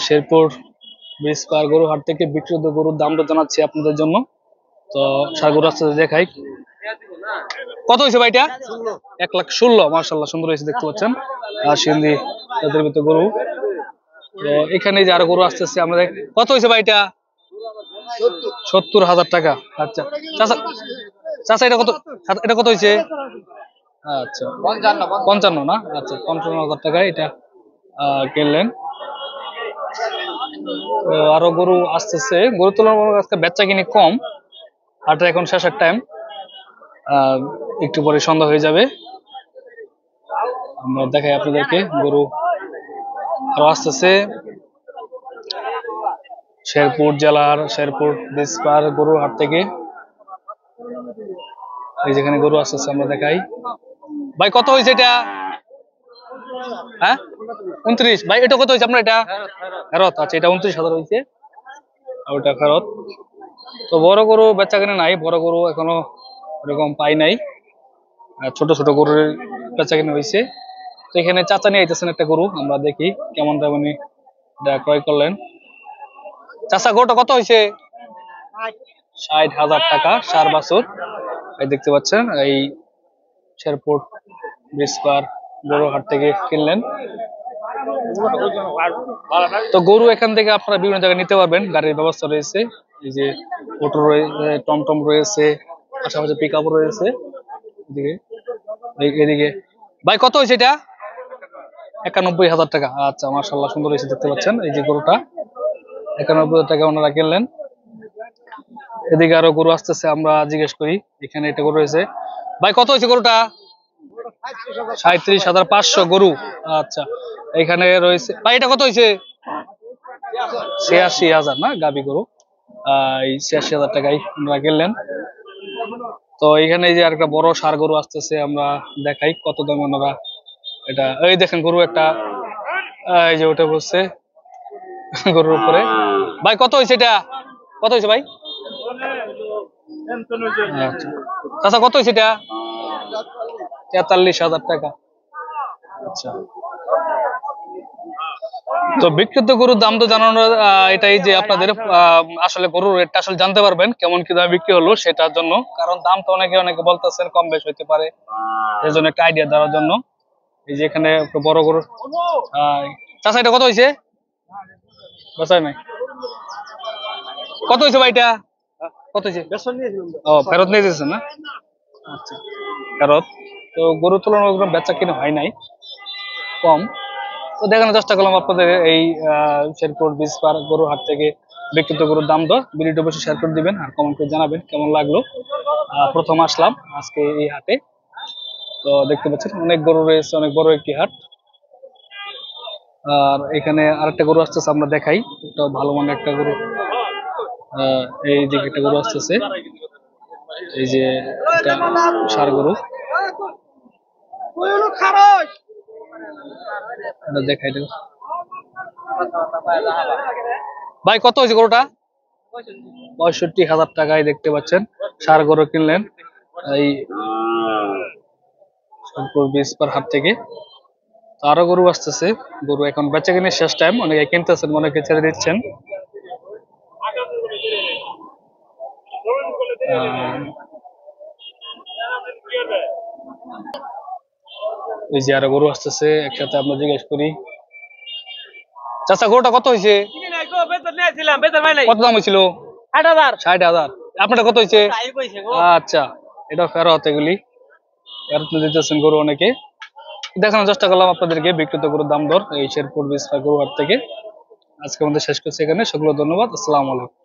Sherpur bridge পার গরু হাট থেকে বিক্রিত গরুর দামটা জানাচ্ছি আপনাদের জন্য। তো সার গরু আসতে দেখাই। কত হয়েছে ভাইটা? 1,16,000। মার্শাল্লাহ সুন্দর হয়েছে, দেখতে পাচ্ছেন। সিন্ধি জাতের ভিতরে গরু। তো এখানে যে আরো গরু আসতেছে আমরা। কত হয়েছে ভাইটা? 70,000 টাকা। আচ্ছা চাচা, চাচা এটা কত? এটা কত হয়েছে? আচ্ছা 55 না? আচ্ছা 55,000 টাকায় এটা কিনলেন। তো আরো গরু আসতেছে। গরু তুলনামূলক আজকে বেচা কিনি কম। হাটের এখন শেষের টাইম, একটু পরে সন্ধ্যা হয়ে যাবে। আমরা দেখাই আপনাদেরকে গরু আরো আসতেছে। শেরপুর জেলার শেরপুর ব্রিজ পার গরু হাট থেকে এই যেখানে গরু আসতেছে আমরা দেখাই। ভাই কত হয়েছে এটা? হ্যাঁ 29। ভাই এটা কত হয়েছে আপনার? এটা ফেরত। আচ্ছা এটা 29,000 হয়েছে, ওটা ফেরত। তো বড় গরু বেচা কেনা নাই, বড় গরু এখনো এরকম পাই নাই। ছোট ছোট গরুর বেচা কেনা হয়েছে। তো এখানে চাচা নিয়ে আইতেছেন একটা গরু, আমরা দেখি কেমন দামে এটা ক্রয় করলেন। চাচা গরুটা কত হয়েছে? 60,000 টাকা, 4 বছর। এই দেখতে পাচ্ছেন এই শেরপুর ব্রিজ পার গরু হাট থেকে কিনলেন। তো গরু এখান থেকে আপনারা বিভিন্ন জায়গায় নিতে পারবেন, গাড়ির ব্যবস্থা রয়েছে। এই যে অটো রয়েছে, টমটম রয়েছে, পাশাপাশি পিক আপ রয়েছে এদিকে। এদিকে ভাই কত হয়েছে এটা? 91,000 টাকা। আচ্ছা মার্শাল্লাহ সুন্দর হয়েছে, দেখতে পাচ্ছেন এই যে গরুটা 91,000 টাকা ওনারা কিনলেন। এদিকে আরো গরু আসতেছে, আমরা জিজ্ঞেস করি। এখানে এটা গরু রয়েছে। ভাই কত হয়েছে গরুটা? 37,500 গরু। আচ্ছা এখানে রয়েছে। ভাই এটা কত হয়েছে? 86,000 না, গাবি গরু। এই 86,000 টাকায় ওনারা কিনলেন। তো এখানে যে আর একটা বড় ষাঁড় গরু আসতেছে, আমরা দেখাই কত দামে ওনারা এটা। এই দেখেন গরু একটা, এই যে ওটা বসছে গরুর উপরে। ভাই কত হয়েছে এটা? কত হয়েছে ভাই? আচ্ছা কত হয়েছে এটা? 43,000 টাকা। আচ্ছা তো বিক্রিত গরুর দাম তো জানানোর এটাই যে আপনাদের আসলে গরুর রেটটা আসলে জানতে পারবেন কেমন কি দামে বিক্রি হলো সেটার জন্য। কারণ দাম তো অনেকে বলতেছেন কম বেশ হইতে পারে, এই জন্য একটা আইডিয়া দেওয়ার জন্য। এই যে এখানে বড় গরু। চাচা এটা কত হয়েছে? বেচাই নাই। কত হয়েছে ভাই এটা? কত হয়েছে? ও ফেরত নিয়ে দিয়েছেন না? আচ্ছা ফেরত। তো গরু তুলনামূলক বেচা কিনা হয় নাই, কম। তো দেখানোর চেষ্টা করলাম আপনাদের এই শেরপুর ব্রিজ পার গরু হাট থেকে বিক্রিত গরুর দাম দর। ভিডিওটি অবশ্যই শেয়ার করে দিবেন আর কমেন্ট করে জানাবেন কেমন লাগলো। প্রথম আসলাম আজকে এই হাটে। তো দেখতে পাচ্ছেন অনেক গরু রয়েছে, অনেক বড় একটি হাট। আর এখানে আরেকটা গরু আসতেছে, আমরা দেখাই। একটা ভালো মানের একটা গরু, এই দিকে একটা গরু আসতেছে। এই যে একটা ষাঁড় গরু দেখাই দেব। ভাই কত হয়েছে গরুটা? 65,000 টাকায় দেখতে পাচ্ছেন ষাঁড় গরু কিনলেন এই ব্রিজ পার হাট থেকে। আরো গরু আসতেছে। গরু এখন বেচা কিনে শেষ টাইম, অনেকে কিনতেছেন, অনেকে ছেড়ে দিচ্ছেন। এই যে আরো গরু আসতেছে, একসাথে আমরা জিজ্ঞেস করি। চাচা গরুটা কত হয়েছে? কত দাম হয়েছিল? 60,000। আপনারটা কত হয়েছে? আচ্ছা এটা ফেরত, এগুলি ফেরত দিতেছেন গরু অনেকে। দেখানোর চেষ্টা করলাম আপনাদেরকে বিক্রিত গরুর দাম দর এই শেরপুর ব্রিজ পার গরু হাট থেকে। আজকে আমাদের শেষ করছি এখানে। সকলে ধন্যবাদ। আসসালামু আলাইকুম।